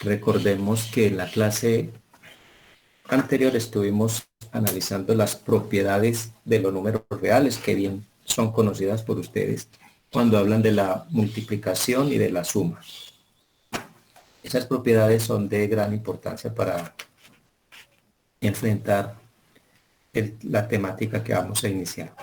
Recordemos que en la clase anterior estuvimos analizando las propiedades de los números reales, que bien son conocidas por ustedes cuando hablan de la multiplicación y de la suma. Esas propiedades son de gran importancia para enfrentar la temática que vamos a iniciar.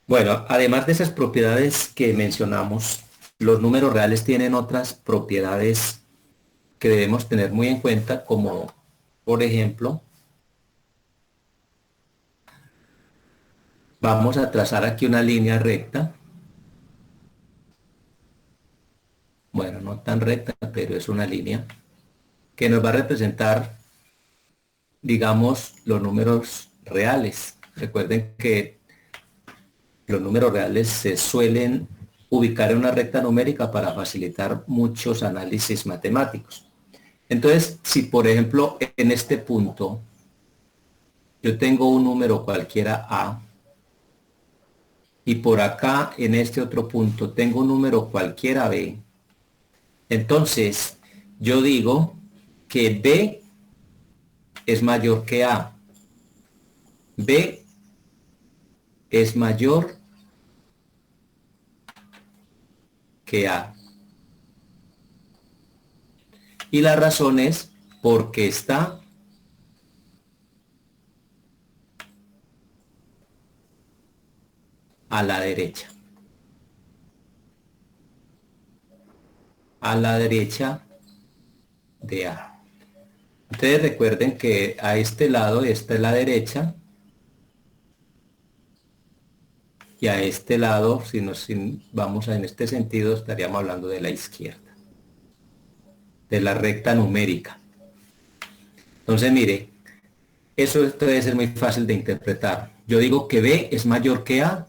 Bueno, además de esas propiedades que mencionamos, los números reales tienen otras propiedades que debemos tener muy en cuenta, como por ejemplo, vamos a trazar aquí una línea recta. Bueno, no tan recta, pero es una línea que nos va a representar, digamos, los números reales. Recuerden que los números reales se suelen ubicar en una recta numérica para facilitar muchos análisis matemáticos. Entonces, si por ejemplo en este punto yo tengo un número cualquiera A y por acá en este otro punto tengo un número cualquiera B, entonces yo digo que B es mayor que A. B es mayor que A. Y la razón es porque está a la derecha. A la derecha de A. Entonces recuerden que a este lado, esta es la derecha, y a este lado, si vamos en este sentido, estaríamos hablando de la izquierda, de la recta numérica. Entonces mire, eso debe ser muy fácil de interpretar. Yo digo que B es mayor que A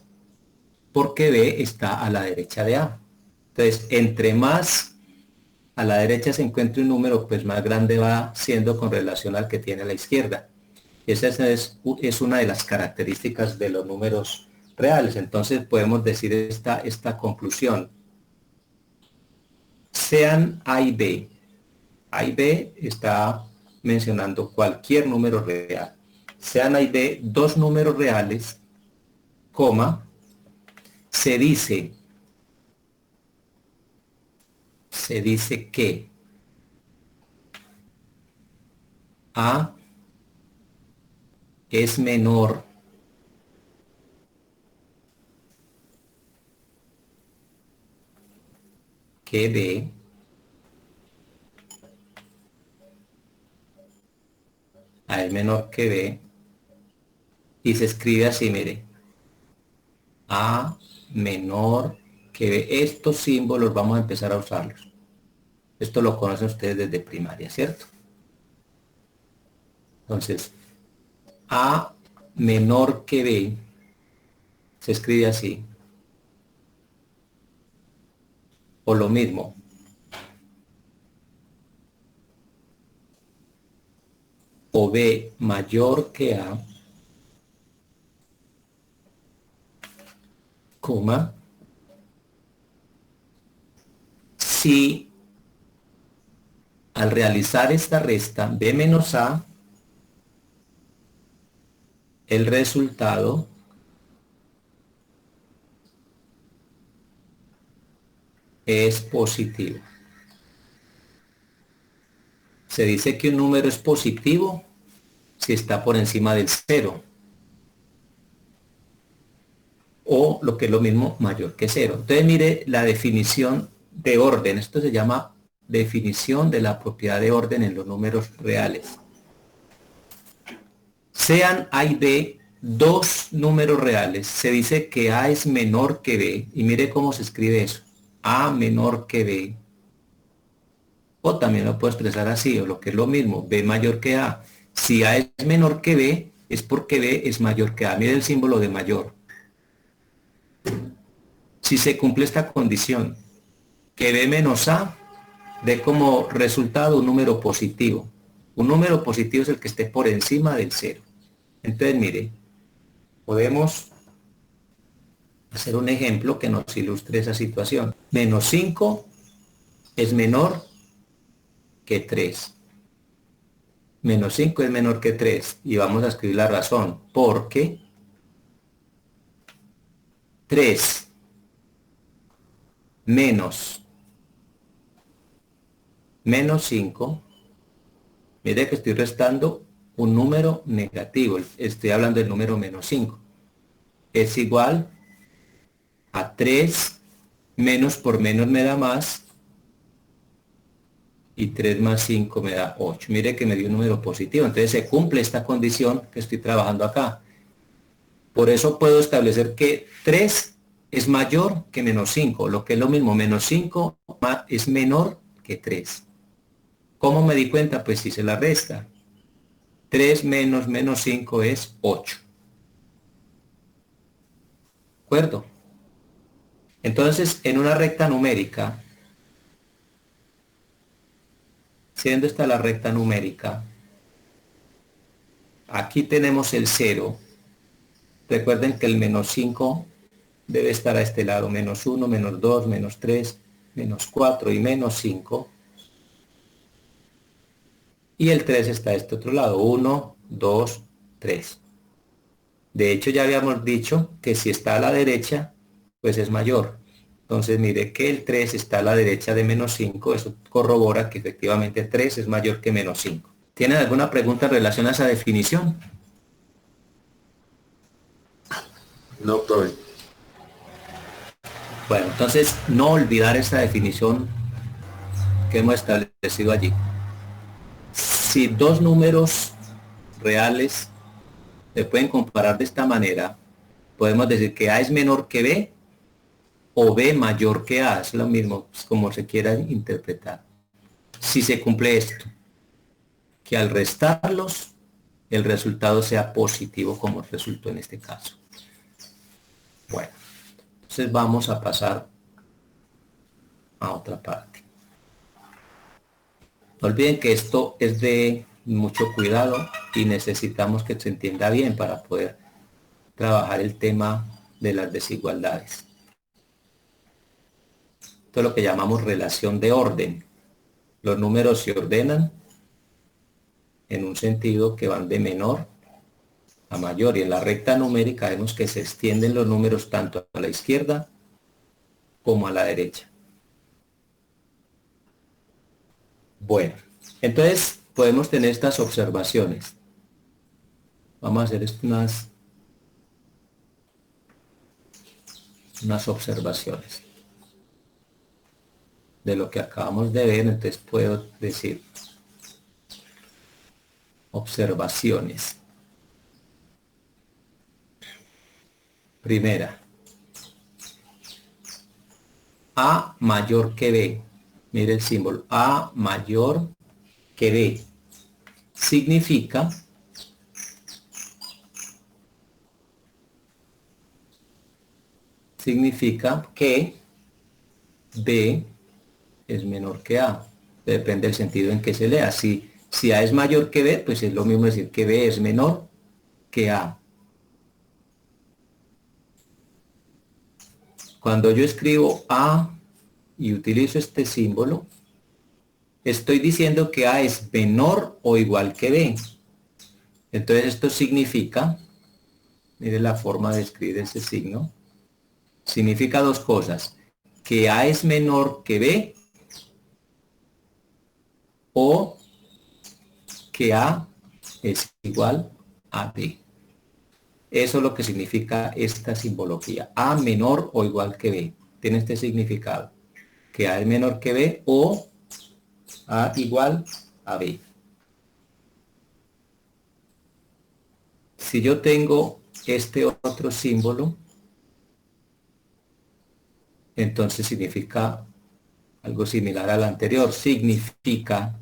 porque B está a la derecha de A. Entonces, entre más a la derecha se encuentre un número, pues más grande va siendo con relación al que tiene a la izquierda. Esa es una de las características de los números reales. Entonces podemos decir esta conclusión. Sean A y B. A y B está mencionando cualquier número real. Sean A y B dos números reales, coma, se dice que A es menor que B, A es menor que B, y se escribe así, mire, A menor que B. Estos símbolos vamos a empezar a usarlos. Esto lo conocen ustedes desde primaria, ¿cierto? Entonces, A menor que B se escribe así. O lo mismo. O B mayor que A, coma, si al realizar esta resta B menos A, el resultado es positivo. Se dice que un número es positivo si está por encima del cero. O lo que es lo mismo, mayor que cero. Entonces mire la definición de orden. Esto se llama definición de la propiedad de orden en los números reales. Sean A y B dos números reales, se dice que A es menor que B, y mire cómo se escribe eso, A menor que B, o también lo puedo expresar así, o lo que es lo mismo, B mayor que A. Si A es menor que B, es porque B es mayor que A. Mire el símbolo de mayor. Si se cumple esta condición, que B menos A dé como resultado un número positivo. Un número positivo es el que esté por encima del cero. Entonces, mire, podemos hacer un ejemplo que nos ilustre esa situación. Menos 5 es menor que 3. Menos 5 es menor que 3. Y vamos a escribir la razón. Porque 3 menos 5, mire que estoy restando un número negativo. Estoy hablando del número menos 5. Es igual a 3 menos por menos me da más. Y 3 más 5 me da 8. Mire que me dio un número positivo. Entonces se cumple esta condición que estoy trabajando acá. Por eso puedo establecer que 3 es mayor que menos 5. Lo que es lo mismo, menos 5 es menor que 3. ¿Cómo me di cuenta? Pues hice la resta. 3 menos menos 5 es 8. ¿De acuerdo? Entonces, en una recta numérica, siendo esta la recta numérica, aquí tenemos el 0. Recuerden que el menos 5 debe estar a este lado. Menos 1, menos 2, menos 3, menos 4 y menos 5. Y el 3 está a este otro lado. 1, 2, 3. De hecho, ya habíamos dicho que si está a la derecha, pues es mayor. Entonces, mire que el 3 está a la derecha de menos 5. Eso corrobora que efectivamente 3 es mayor que menos 5. ¿Tienen alguna pregunta en relación a esa definición? No, profe. Bueno, entonces no olvidar esta definición que hemos establecido allí. Si dos números reales se pueden comparar de esta manera, podemos decir que A es menor que B o B mayor que A, es lo mismo, pues, como se quiera interpretar. Si se cumple esto, que al restarlos, el resultado sea positivo como resultó en este caso. Bueno, entonces vamos a pasar a otra parte. No olviden que esto es de mucho cuidado y necesitamos que se entienda bien para poder trabajar el tema de las desigualdades. Esto es lo que llamamos relación de orden. Los números se ordenan en un sentido que van de menor a mayor, y en la recta numérica vemos que se extienden los números tanto a la izquierda como a la derecha. Bueno, entonces podemos tener estas observaciones. Vamos a hacer unas observaciones de lo que acabamos de ver. Entonces puedo decir observaciones. Primera, A mayor que B. Mire el símbolo, A mayor que B. Significa que B es menor que A. Depende del sentido en que se lea. Si A es mayor que B, pues es lo mismo decir que B es menor que A. Cuando yo escribo A y utilizo este símbolo, estoy diciendo que A es menor o igual que B. Entonces esto significa, mire la forma de escribir ese signo, significa dos cosas: que A es menor que B o que A es igual a B. Eso es lo que significa esta simbología. A menor o igual que B. Tiene este significado. Que A es menor que B o A igual a B. Si yo tengo este otro símbolo, entonces significa algo similar al anterior. Significa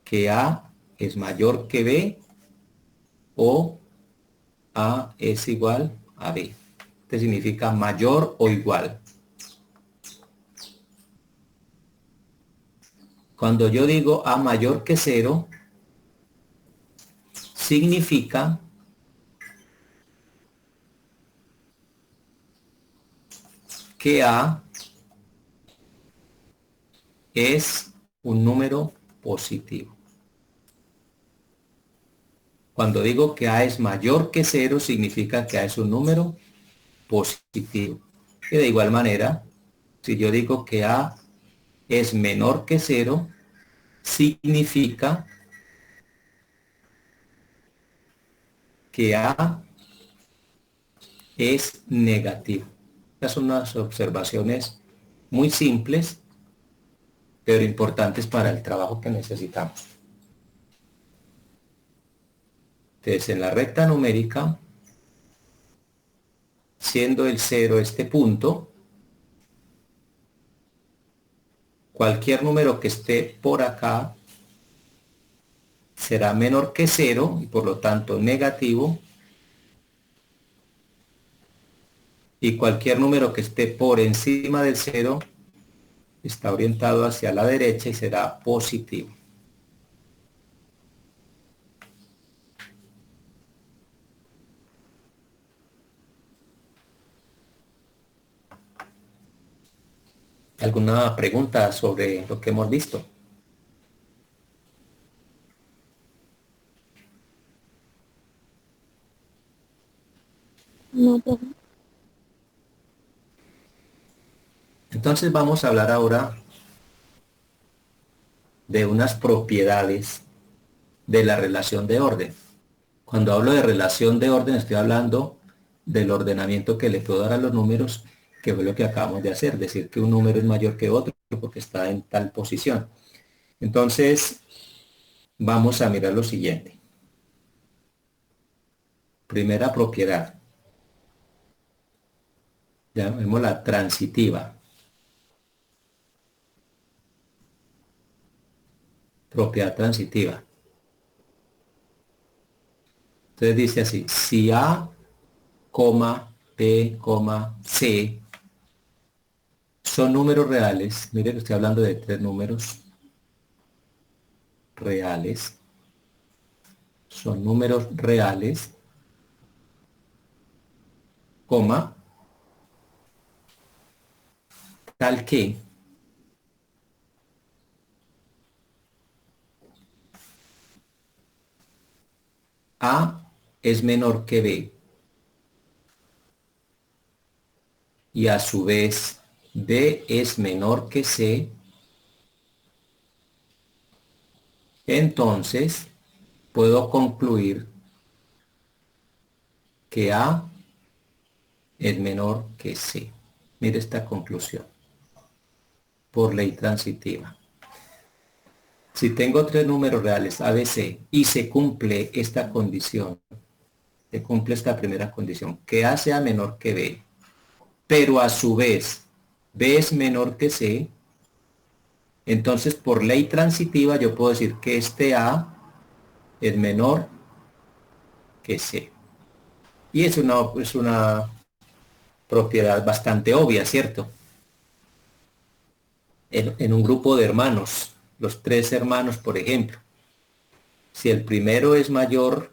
que A es mayor que B o A es igual a B. Este significa mayor o igual. Cuando yo digo A mayor que 0, significa que A es un número positivo. Cuando digo que A es mayor que 0, significa que A es un número positivo. Y de igual manera, si yo digo que A es menor que 0, significa que A es negativo. Estas son unas observaciones muy simples, pero importantes para el trabajo que necesitamos. Entonces, en la recta numérica, siendo el 0 este punto, cualquier número que esté por acá será menor que 0 y por lo tanto negativo, y cualquier número que esté por encima del 0 está orientado hacia la derecha y será positivo. ¿Alguna pregunta sobre lo que hemos visto? No, profe. Entonces vamos a hablar ahora de unas propiedades de la relación de orden. Cuando hablo de relación de orden estoy hablando del ordenamiento que le puedo dar a los números, que fue lo que acabamos de hacer, decir que un número es mayor que otro porque está en tal posición. Entonces, vamos a mirar lo siguiente. Primera propiedad, llamémosla transitiva. Propiedad transitiva. Entonces dice así, si A, B, C son números reales, mire que estoy hablando de 3 números reales, son números reales, coma, tal que A es menor que B y a su vez B es menor que C, entonces puedo concluir que A es menor que C. Mire esta conclusión por ley transitiva. Si tengo 3 números reales A, B, C y se cumple esta condición, se cumple esta primera condición, que A sea menor que B, pero a su vez B es menor que C, entonces por ley transitiva yo puedo decir que este A es menor que C. Y es una propiedad bastante obvia, ¿cierto? En un grupo de hermanos, los 3 hermanos, por ejemplo, si el primero es menor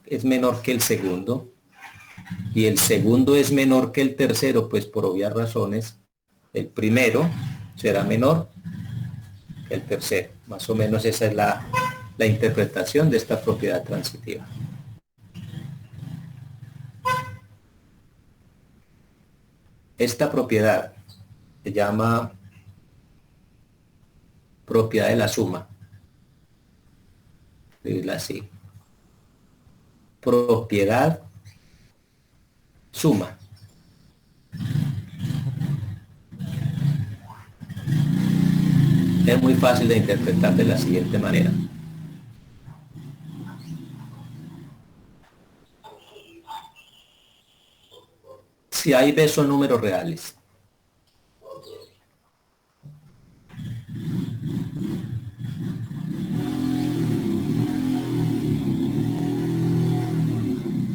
que el segundo, y el segundo es menor que el tercero, pues por obvias razones, el primero será menor que el tercero. Más o menos esa es la interpretación de esta propiedad transitiva. Esta propiedad se llama propiedad de la suma. Escribirla así. Propiedad suma. Es muy fácil de interpretar de la siguiente manera. Si A y B son números reales,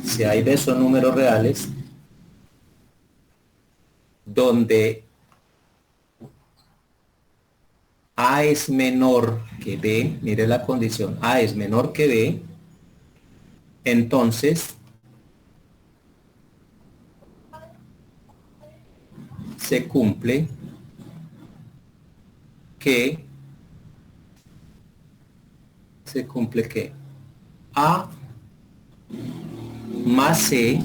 si A y B son números reales, donde A es menor que B, mire la condición, A es menor que B, entonces se cumple que A más C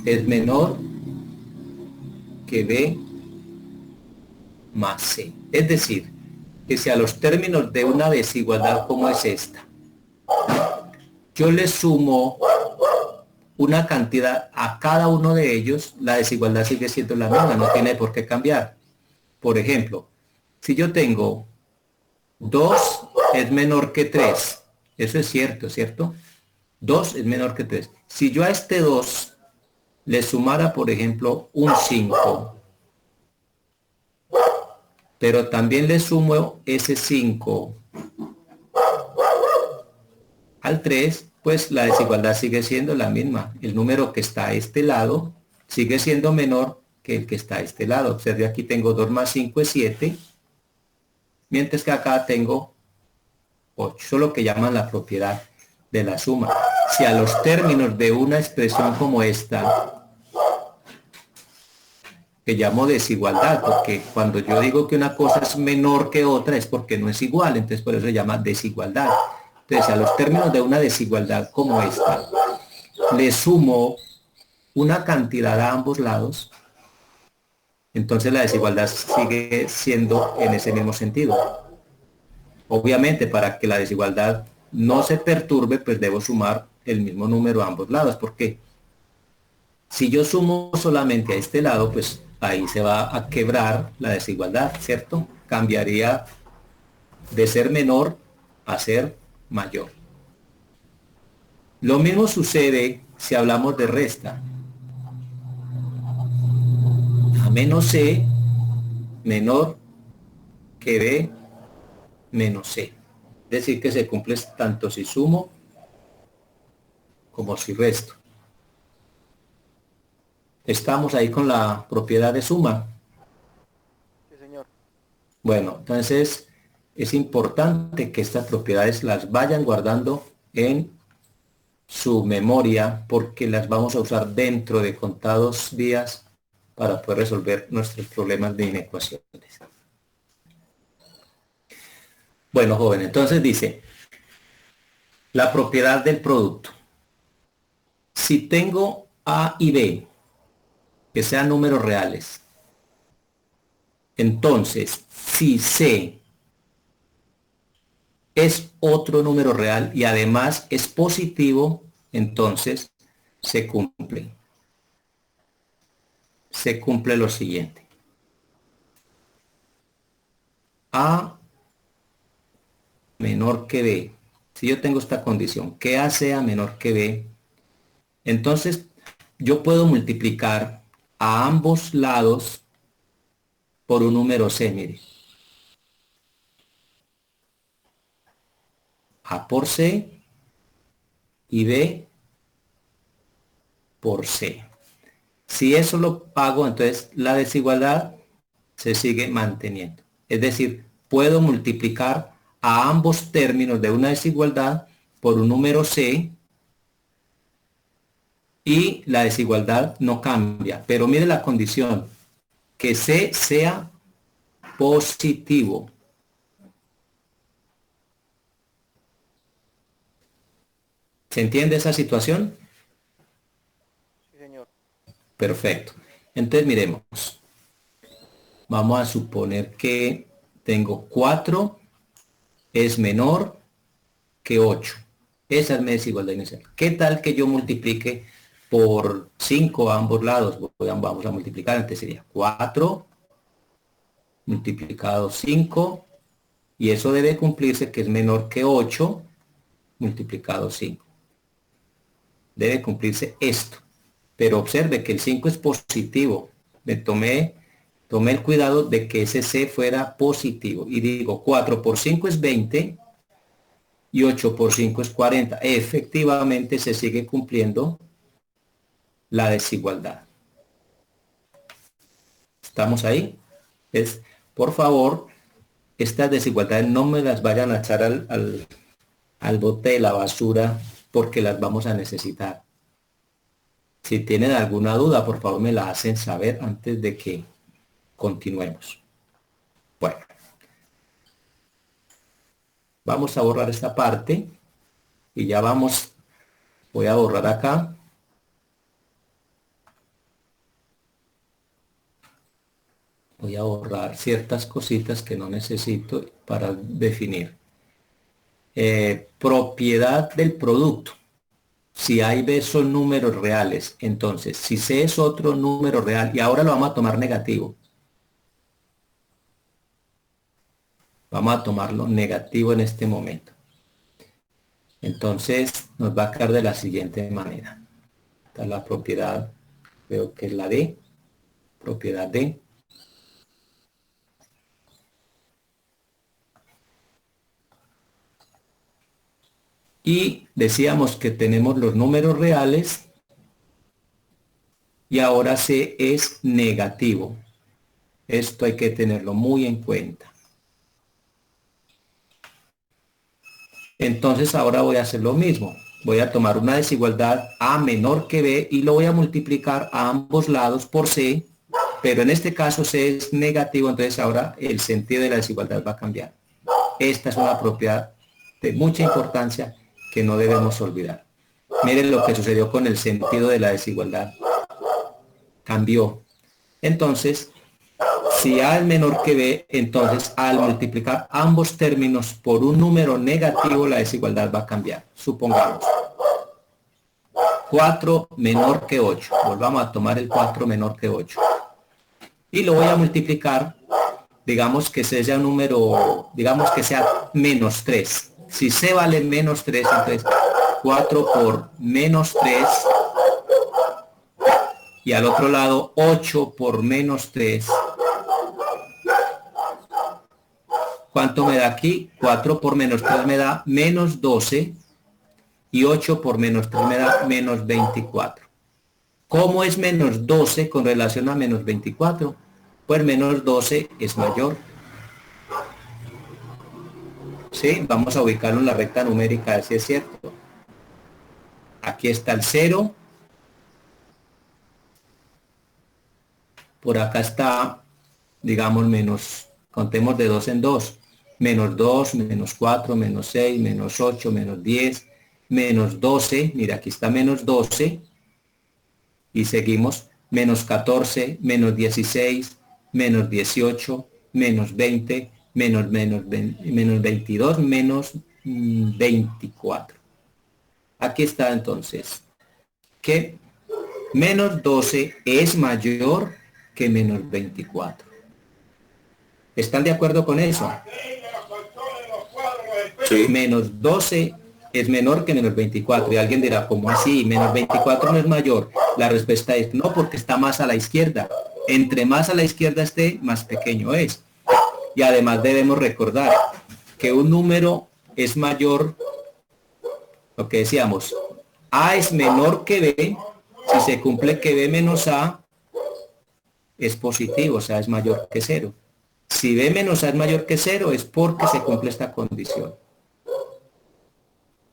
es menor que B más C. Es decir, que si a los términos de una desigualdad como es esta, yo le sumo una cantidad a cada uno de ellos, la desigualdad sigue siendo la misma, no tiene por qué cambiar. Por ejemplo, si yo tengo 2 es menor que 3, eso es cierto, ¿cierto? 2 es menor que 3. Si yo a este 2 le sumara, por ejemplo, un 5, pero también le sumo ese 5 al 3, pues la desigualdad sigue siendo la misma. El número que está a este lado sigue siendo menor que el que está a este lado. Observe, aquí tengo 2 más 5 es 7, mientras que acá tengo 8. Eso es lo que llaman la propiedad de la suma. Si a los términos de una expresión como esta, que llamo desigualdad, porque cuando yo digo que una cosa es menor que otra es porque no es igual, entonces por eso se llama desigualdad. Entonces, a los términos de una desigualdad como esta, le sumo una cantidad a ambos lados, entonces la desigualdad sigue siendo en ese mismo sentido. Obviamente, para que la desigualdad no se perturbe, pues debo sumar el mismo número a ambos lados, porque si yo sumo solamente a este lado, pues ahí se va a quebrar la desigualdad, ¿cierto? Cambiaría de ser menor a ser mayor. Lo mismo sucede si hablamos de resta. A menos C menor que B menos C. Es decir, que se cumple tanto si sumo como si resto. Estamos ahí con la propiedad de suma. Sí, señor. Bueno, entonces es importante que estas propiedades las vayan guardando en su memoria porque las vamos a usar dentro de contados días para poder resolver nuestros problemas de inecuaciones. Bueno, joven, entonces dice la propiedad del producto. Si tengo A y B, que sean números reales, entonces si C es otro número real y además es positivo, entonces se cumple. Se cumple lo siguiente. A menor que B. Si yo tengo esta condición, que A sea menor que B, entonces yo puedo multiplicar a ambos lados por un número C, mire. A por C y B por C. Si eso lo hago, entonces la desigualdad se sigue manteniendo. Es decir, puedo multiplicar a ambos términos de una desigualdad por un número C y la desigualdad no cambia. Pero mire la condición, que C sea positivo. ¿Se entiende esa situación? Sí, señor. Perfecto. Entonces miremos. Vamos a suponer que tengo 4 es menor que 8. Esa es mi desigualdad inicial. ¿Qué tal que yo multiplique por 5 a ambos lados? Vamos a multiplicar, entonces sería 4 multiplicado 5 y eso debe cumplirse que es menor que 8 multiplicado 5. Debe cumplirse esto. Pero observe que el 5 es positivo. Me tomé el cuidado de que ese C fuera positivo. Y digo, 4 por 5 es 20 y 8 por 5 es 40. Efectivamente se sigue cumpliendo la desigualdad. ¿Estamos ahí? Por favor, estas desigualdades no me las vayan a echar al bote de la basura porque las vamos a necesitar. Si tienen alguna duda, por favor me la hacen saber antes de que continuemos. Bueno, vamos a borrar esta parte y ya vamos, voy a borrar acá. Voy a borrar ciertas cositas que no necesito para definir. Propiedad del producto. Si A y B son números reales, entonces si C es otro número real, y ahora lo vamos a tomar negativo. Vamos a tomarlo negativo en este momento. Entonces nos va a quedar de la siguiente manera. Esta es la propiedad, creo que es la D, propiedad D. Y decíamos que tenemos los números reales y ahora C es negativo. Esto hay que tenerlo muy en cuenta. Entonces ahora voy a hacer lo mismo. Voy a tomar una desigualdad A menor que B y lo voy a multiplicar a ambos lados por C, pero en este caso C es negativo, entonces ahora el sentido de la desigualdad va a cambiar. Esta es una propiedad de mucha importancia que no debemos olvidar. Miren lo que sucedió con el sentido de la desigualdad. Cambió. Entonces, si A es menor que B, entonces al multiplicar ambos términos por un número negativo, la desigualdad va a cambiar. Supongamos 4 menor que 8. Volvamos a tomar el 4 menor que 8. Y lo voy a multiplicar, digamos que sea un número, digamos que sea menos 3. Si C vale menos 3, entonces 4 por menos 3. Y al otro lado 8 por menos 3. ¿Cuánto me da aquí? 4 por menos 3 me da menos 12 y 8 por menos 3 me da menos 24. ¿Cómo es menos 12 con relación a menos 24? Pues menos 12 es mayor. ¿Sí? Vamos a ubicarlo en la recta numérica, a ver si es cierto. Aquí está el 0. Por acá está, digamos, menos, contemos de 2 en 2. Menos 2, menos 4, menos 6, menos 8, menos 10, menos 12. Mira, aquí está menos 12. Y seguimos. Menos 14, menos 16, menos 18, menos 20, menos 22, menos 24. Aquí está entonces que menos 12 es mayor que menos 24. ¿Están de acuerdo con eso? Sí. Menos 12 es menor que menos 24. Y alguien dirá, ¿cómo así? Menos 24 no es mayor. La respuesta es no, porque está más a la izquierda. Entre más a la izquierda esté, más pequeño es. Y además debemos recordar que un número es mayor, lo que decíamos, A es menor que B. Si se cumple que B menos A es positivo, o sea, es mayor que 0. Si B menos A es mayor que 0 es porque se cumple esta condición.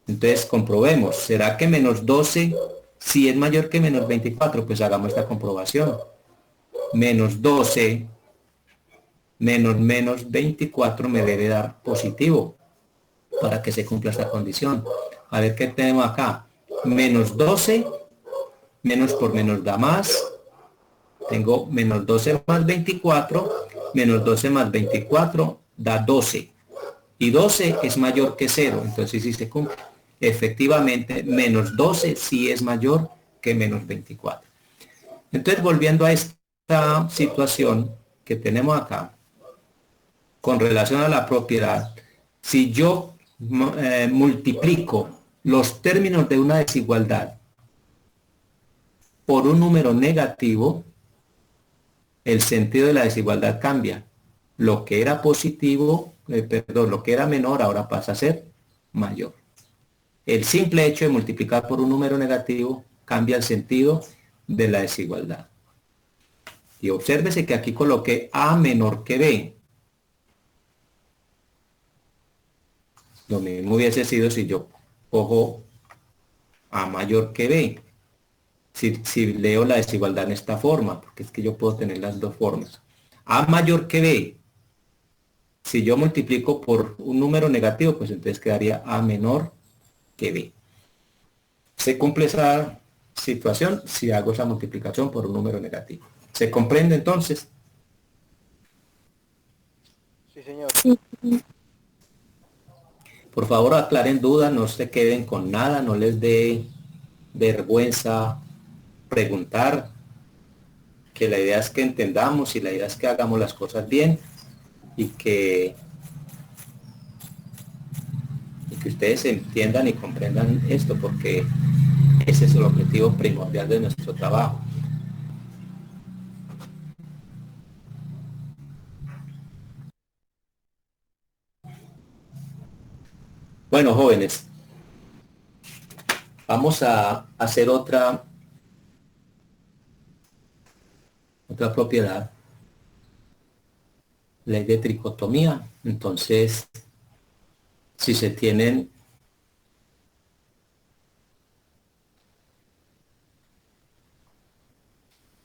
Entonces comprobemos, ¿será que menos 12 si es mayor que menos 24? Pues hagamos esta comprobación. Menos 12 menos 24 me debe dar positivo para que se cumpla esta condición. A ver qué tenemos acá. Menos 12, menos por menos da más. Tengo menos 12 más 24, menos 12 más 24 da 12. Y 12 es mayor que 0, entonces sí se cumple. Efectivamente, menos 12 sí es mayor que menos 24. Entonces, volviendo a esta situación que tenemos acá, con relación a la propiedad, si yo multiplico los términos de una desigualdad por un número negativo, el sentido de la desigualdad cambia. Lo que era positivo, lo que era menor ahora pasa a ser mayor. El simple hecho de multiplicar por un número negativo cambia el sentido de la desigualdad. Y obsérvese que aquí coloqué A menor que B. Lo mismo hubiese sido si yo cojo A mayor que B. si leo la desigualdad en esta forma, porque es que yo puedo tener las dos formas. A mayor que B. Si yo multiplico por un número negativo, pues entonces quedaría A menor que B. Se cumple esa situación si hago esa multiplicación por un número negativo. ¿Se comprende entonces? Sí, señor. Por favor, aclaren dudas, no se queden con nada, no les dé vergüenza preguntar, que la idea es que entendamos y la idea es que hagamos las cosas bien y que ustedes entiendan y comprendan esto, porque ese es el objetivo primordial de nuestro trabajo. Bueno, jóvenes, vamos a hacer otra propiedad, ley de tricotomía. Entonces, si se tienen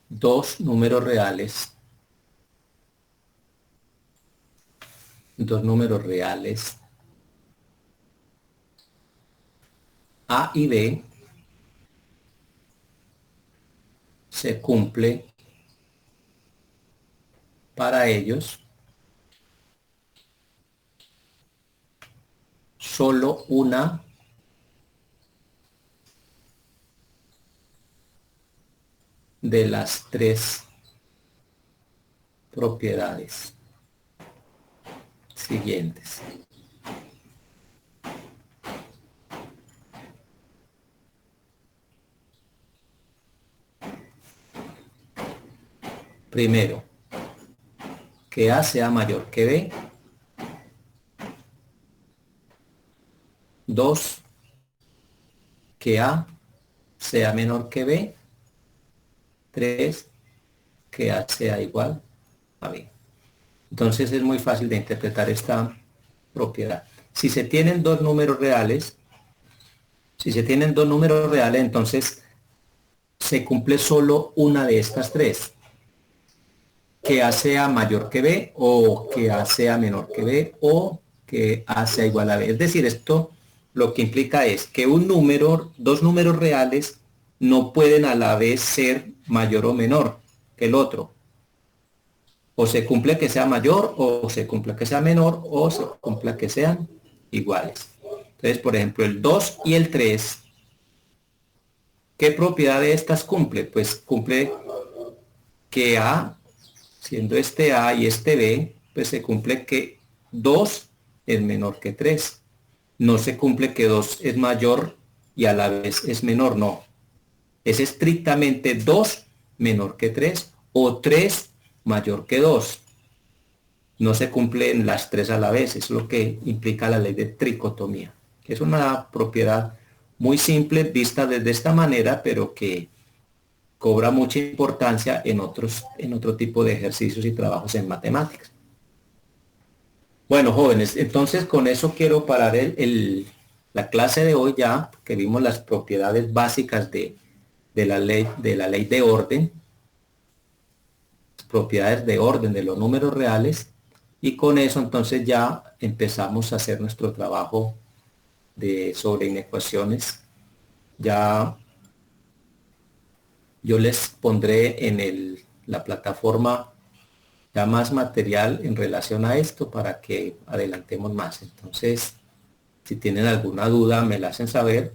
dos números reales, A y B, se cumple para ellos solo una de las tres propiedades siguientes. Primero, que A sea mayor que B. 2, que A sea menor que B. 3, que A sea igual a B. Entonces es muy fácil de interpretar esta propiedad. Si se tienen dos números reales, entonces se cumple solo una de estas tres. Que A sea mayor que B, o que A sea menor que B, o que A sea igual a B. Es decir, esto lo que implica es que dos números reales no pueden a la vez ser mayor o menor que el otro. O se cumple que sea mayor, o se cumple que sea menor, o se cumple que sean iguales. Entonces, por ejemplo, el 2 y el 3, ¿qué propiedad de estas cumple? Pues cumple que A, siendo este A y este B, pues se cumple que 2 es menor que 3. No se cumple que 2 es mayor y a la vez es menor, no. Es estrictamente 2 menor que 3 o 3 mayor que 2. No se cumplen las tres a la vez, es lo que implica la ley de tricotomía, que es una propiedad muy simple vista desde esta manera, pero que cobra mucha importancia en otro tipo de ejercicios y trabajos en matemáticas. Bueno, jóvenes, entonces con eso quiero parar la clase de hoy ya, que vimos las propiedades básicas de la ley de orden, propiedades de orden de los números reales, y con eso entonces ya empezamos a hacer nuestro trabajo sobre inecuaciones. Ya yo les pondré en la plataforma ya más material en relación a esto para que adelantemos más. Entonces, si tienen alguna duda, me la hacen saber